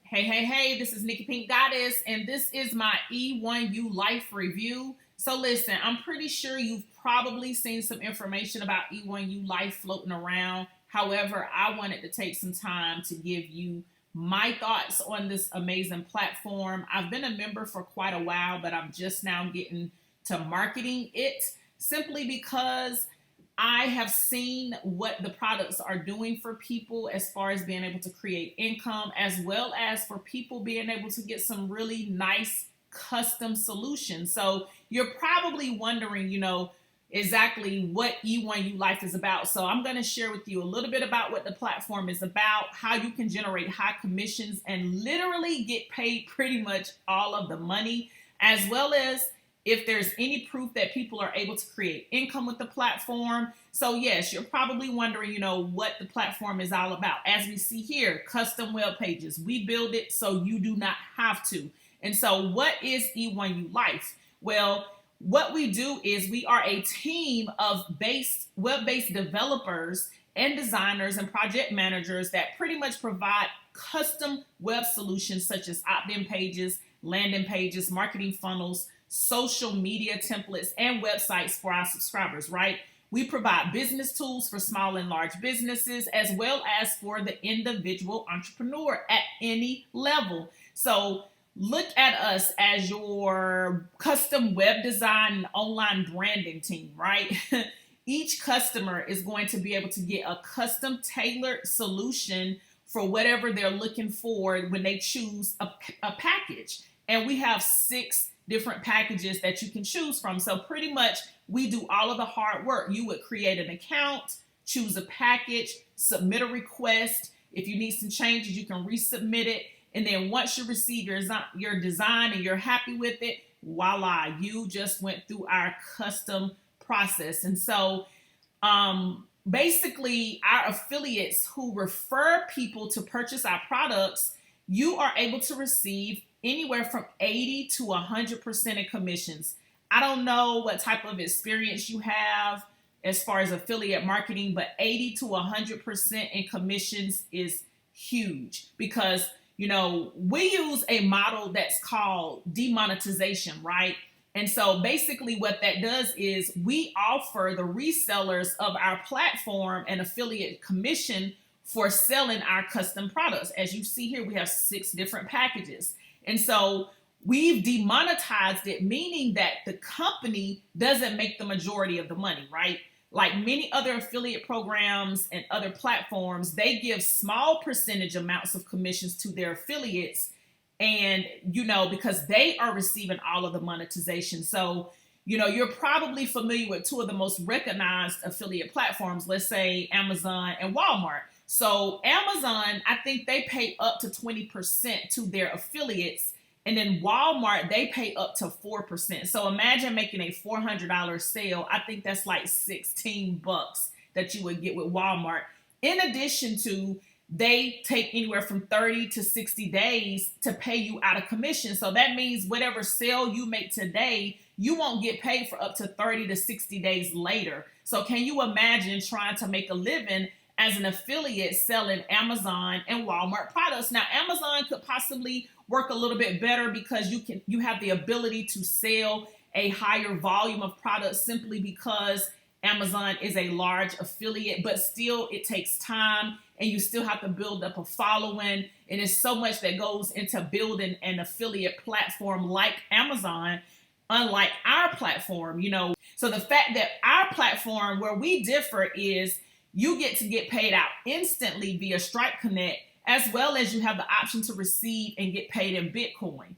Hey, this is Nikki PinkkGoddess, and this is my E1ULife review. So listen, I'm pretty sure you've probably seen some information about E1ULife floating around. However, I wanted to take some time to give you my thoughts on this amazing platform. I've been a member for quite a while, but I'm just now getting to marketing it simply because I have seen what the products are doing for people as far as being able to create income, as well as for people being able to get some really nice custom solutions. So you're probably wondering, exactly what E1ULife is about. So I'm going to share with you a little bit about what the platform is about, how you can generate high commissions and literally get paid pretty much all of the money, as well as if there's any proof that people are able to create income with the platform. So yes, you're probably wondering, what the platform is all about. As we see here, custom web pages. We build it so you do not have to. And so what is E1ULife? Well, what we do is we are a team of web-based developers and designers and project managers that pretty much provide custom web solutions such as opt-in pages, landing pages, marketing funnels, social media templates, and websites for our subscribers, right? We provide business tools for small and large businesses, as well as for the individual entrepreneur at any level. So look at us as your custom web design and online branding team, right? Each customer is going to be able to get a custom tailored solution for whatever they're looking for when they choose a package. And we have 6 different packages that you can choose from. So pretty much we do all of the hard work. You would create an account, choose a package, submit a request. If you need some changes, you can resubmit it. And then once you receive your design and you're happy with it, voila, you just went through our custom process. And so basically our affiliates who refer people to purchase our products, you are able to receive anywhere from 80 to 100% in commissions. I don't know what type of experience you have as far as affiliate marketing, but 80 to 100% in commissions is huge because, we use a model that's called demonetization, right? And so basically what that does is we offer the resellers of our platform an affiliate commission for selling our custom products. As you see here, we have 6 different packages. And so we've demonetized it, meaning that the company doesn't make the majority of the money, right? Like many other affiliate programs and other platforms, they give small percentage amounts of commissions to their affiliates. And, because they are receiving all of the monetization. So, you're probably familiar with 2 of the most recognized affiliate platforms, let's say Amazon and Walmart. So Amazon, I think they pay up to 20% to their affiliates. And then Walmart, they pay up to 4%. So imagine making a $400 sale. I think that's like $16 that you would get with Walmart. In addition to, they take anywhere from 30 to 60 days to pay you out of commission. So that means whatever sale you make today, you won't get paid for up to 30 to 60 days later. So can you imagine trying to make a living as an affiliate selling Amazon and Walmart products? Now, Amazon could possibly work a little bit better because you have the ability to sell a higher volume of products simply because Amazon is a large affiliate, but still it takes time and you still have to build up a following. And there's so much that goes into building an affiliate platform like Amazon, unlike our platform, So the fact that our platform, where we differ, is you get to get paid out instantly via Stripe Connect, as well as you have the option to receive and get paid in Bitcoin.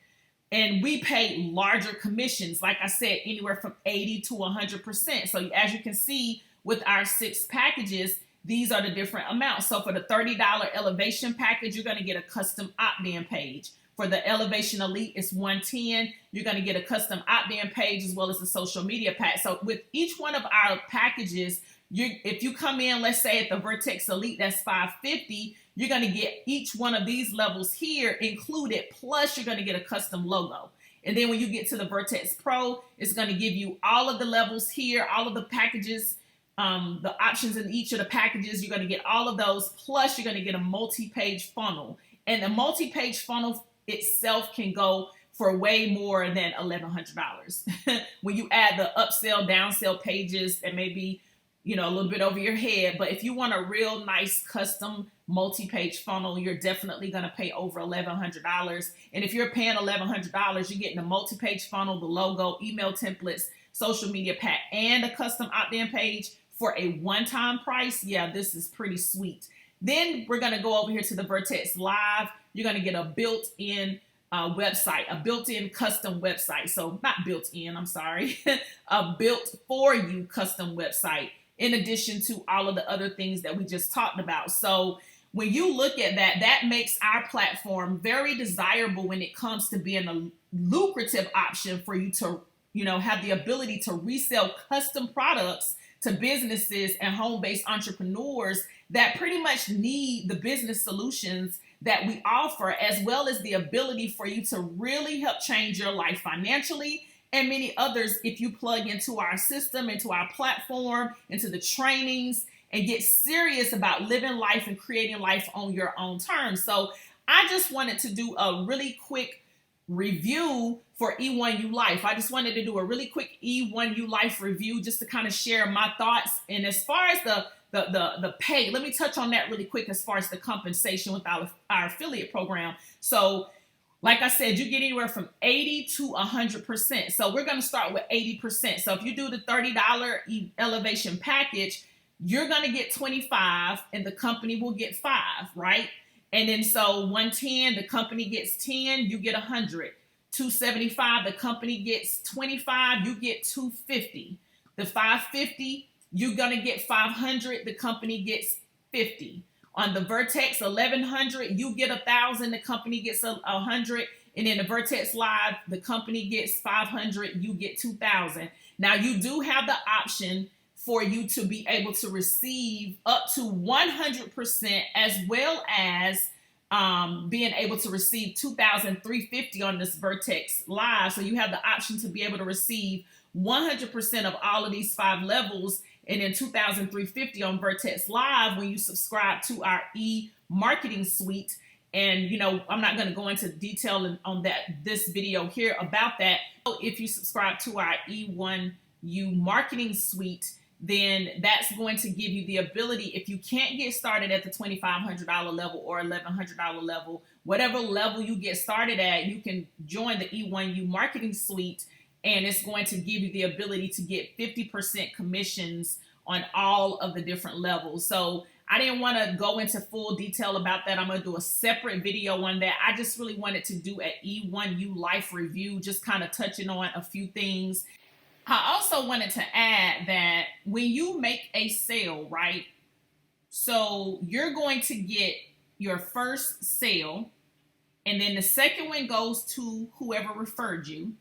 And we pay larger commissions, like I said, anywhere from 80 to 100%. So as you can see with our 6 packages, these are the different amounts. So for the $30 elevation package, you're going to get a custom opt-in page. For the Elevation Elite, it's $110. You're going to get a custom opt-in page as well as a social media pack. So with each one of our packages, if you come in, let's say at the Vertex Elite, that's $550. You're going to get each one of these levels here included, plus you're going to get a custom logo. And then when you get to the Vertex Pro, it's going to give you all of the levels here, all of the packages, the options in each of the packages. You're going to get all of those, plus you're going to get a multi-page funnel. And the multi-page funnel itself can go for way more than $1,100. When you add the upsell, downsell pages, that may be, you know, a little bit over your head. But if you want a real nice custom multi-page funnel, you're definitely going to pay over $1,100. And if you're paying $1,100, you're getting a multi-page funnel, the logo, email templates, social media pack, and a custom opt-in page for a one-time price. Yeah, this is pretty sweet. Then we're going to go over here to the Vertex Live. You're going to get a built-in website, a built-in custom website. So not built-in, I'm sorry, a built-for-you custom website, in addition to all of the other things that we just talked about. So when you look at that, that makes our platform very desirable when it comes to being a lucrative option for you to, you know, have the ability to resell custom products to businesses and home-based entrepreneurs that pretty much need the business solutions that we offer, as well as the ability for you to really help change your life financially and many others if you plug into our system, into our platform, into the trainings, and get serious about living life and creating life on your own terms. So I just wanted to do a really quick review for E1ULife. I just wanted to do a really quick E1ULife review just to kind of share my thoughts. And as far as the pay, let me touch on that really quick as far as the compensation with our affiliate program. So like I said, you get anywhere from 80 to 100%. So we're going to start with 80%. So if you do the $30 elevation package, you're going to get 25 and the company will get 5, right? And then so 110, the company gets 10, you get 100. 275, the company gets 25, you get 250. The 550, you're going to get 500, the company gets 50. On the Vertex 1100, you get 1,000, the company gets 100. And then the Vertex Live, the company gets 500, you get 2,000. Now you do have the option for you to be able to receive up to 100%, as well as being able to receive 2,350 on this Vertex Live. So you have the option to be able to receive 100% of all of these 5 levels, and then 2,350 on Vertex Live when you subscribe to our e-marketing suite. And, you know, I'm not going to go into detail on this video here about that. If you subscribe to our E1U marketing suite, then that's going to give you the ability, if you can't get started at the $2,500 level or $1,100 level, whatever level you get started at, you can join the E1U marketing suite, and it's going to give you the ability to get 50% commissions on all of the different levels. So I didn't want to go into full detail about that. I'm going to do a separate video on that. I just really wanted to do an E1ULife review, just kind of touching on a few things. I also wanted to add that when you make a sale, right? So you're going to get your first sale, and then the second one goes to whoever referred you.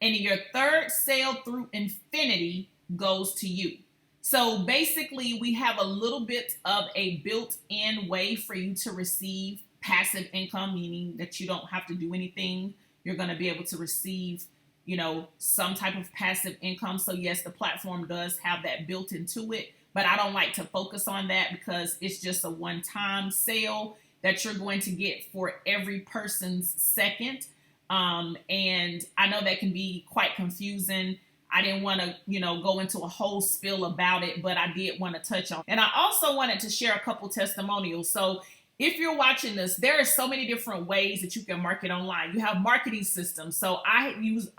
And your third sale through infinity goes to you. So basically, we have a little bit of a built-in way for you to receive passive income, meaning that you don't have to do anything. You're going to be able to receive, you know, some type of passive income. So yes, the platform does have that built into it, but I don't like to focus on that because it's just a one-time sale that you're going to get for every person's second. And I know that can be quite confusing. I didn't want to, you know, go into a whole spiel about it, but I did want to touch on. And I also wanted to share a couple testimonials. So if you're watching this, there are so many different ways that you can market online. You have marketing systems. So I use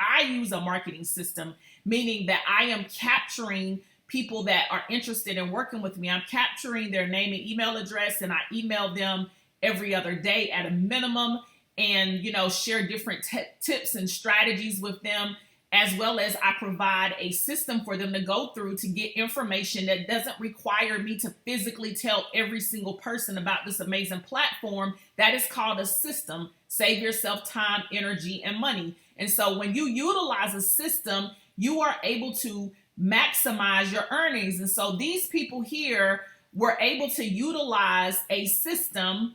a marketing system, meaning that I am capturing people that are interested in working with me. I'm capturing their name and email address, and I email them every other day at a minimum, and, you know, share different tips and strategies with them, as well as I provide a system for them to go through to get information that doesn't require me to physically tell every single person about this amazing platform. That is called a system. Save yourself time, energy, and money. And so when you utilize a system, you are able to maximize your earnings. And so these people here were able to utilize a system,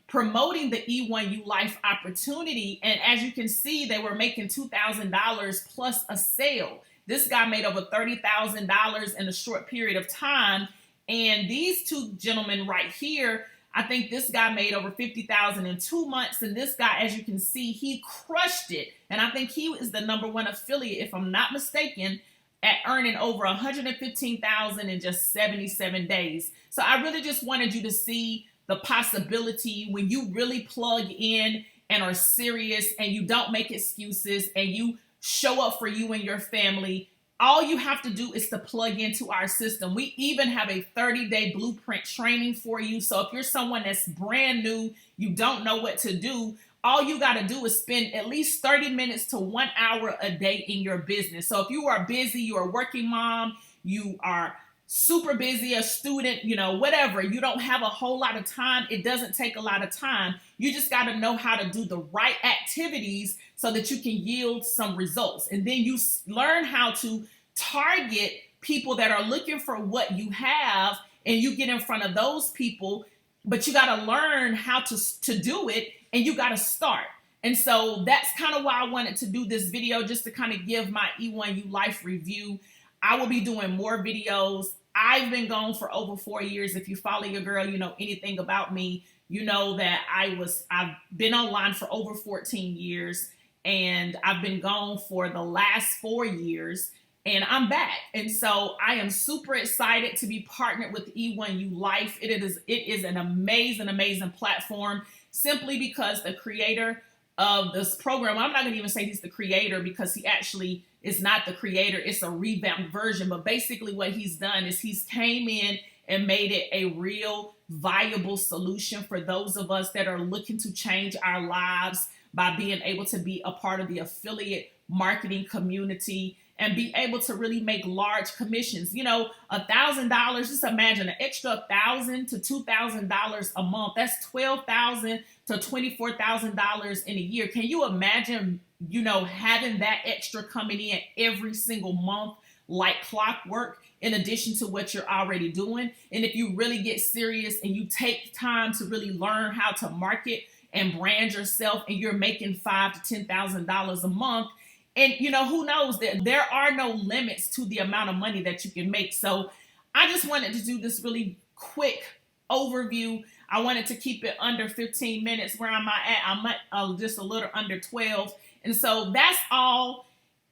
promoting the E1ULife opportunity. And as you can see, they were making $2,000 plus a sale. This guy made over $30,000 in a short period of time. And these two gentlemen right here, I think this guy made over 50,000 in 2 months. And this guy, as you can see, he crushed it. And I think he is the #1 affiliate, if I'm not mistaken, at earning over 115,000 in just 77 days. So I really just wanted you to see the possibility when you really plug in and are serious and you don't make excuses and you show up for you and your family. All you have to do is to plug into our system. We even have a 30-day blueprint training for you. So if you're someone that's brand new, you don't know what to do, all you got to do is spend at least 30 minutes to 1 hour a day in your business. So if you are busy, you're a working mom, you are super busy, a student, whatever, you don't have a whole lot of time. It doesn't take a lot of time. You just got to know how to do the right activities so that you can yield some results. And then you learn how to target people that are looking for what you have, and you get in front of those people, but you got to learn how to do it, and you got to start. And so that's kind of why I wanted to do this video, just to kind of give my E1ULife review. I will be doing more videos. I've been gone for over 4 years. If you follow your girl, you know anything about me, you know that I've been online for over 14 years, and I've been gone for the last 4 years, and I'm back. And so I am super excited to be partnered with E1ULife. It is an amazing platform, simply because the creator of this program, I'm not going to even say he's the creator, because he actually is not the creator. It's a revamped version. But basically what he's done is he's came in and made it a real viable solution for those of us that are looking to change our lives by being able to be a part of the affiliate marketing community and be able to really make large commissions. $1,000, just imagine an extra $1,000 to $2,000 a month. That's $12,000 to $24,000 in a year. Can you imagine, having that extra coming in every single month like clockwork, in addition to what you're already doing? And if you really get serious and you take time to really learn how to market and brand yourself, and you're making $5,000 to $10,000 a month, and who knows, that there are no limits to the amount of money that you can make. So I just wanted to do this really quick overview. I wanted to keep it under 15 minutes. Where am I at? I'm at just a little under 12. And so that's all.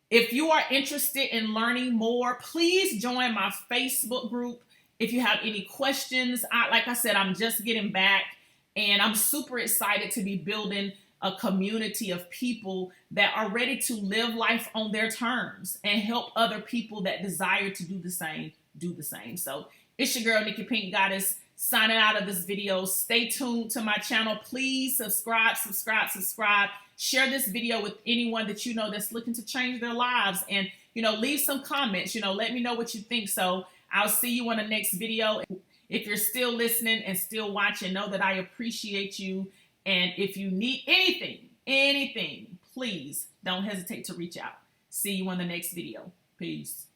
If you are interested in learning more, please join my Facebook group. If you have any questions, like I said, I'm just getting back, and I'm super excited to be building a community of people that are ready to live life on their terms and help other people that desire to do the same, do the same. So it's your girl, Nikki PinkkGoddess, signing out of this video. Stay tuned to my channel. Please subscribe. Share this video with anyone that you know that's looking to change their lives, and leave some comments. Let me know what you think. So I'll see you on the next video. If you're still listening and still watching, know that I appreciate you. And if you need anything, please don't hesitate to reach out. See you on the next video. Peace.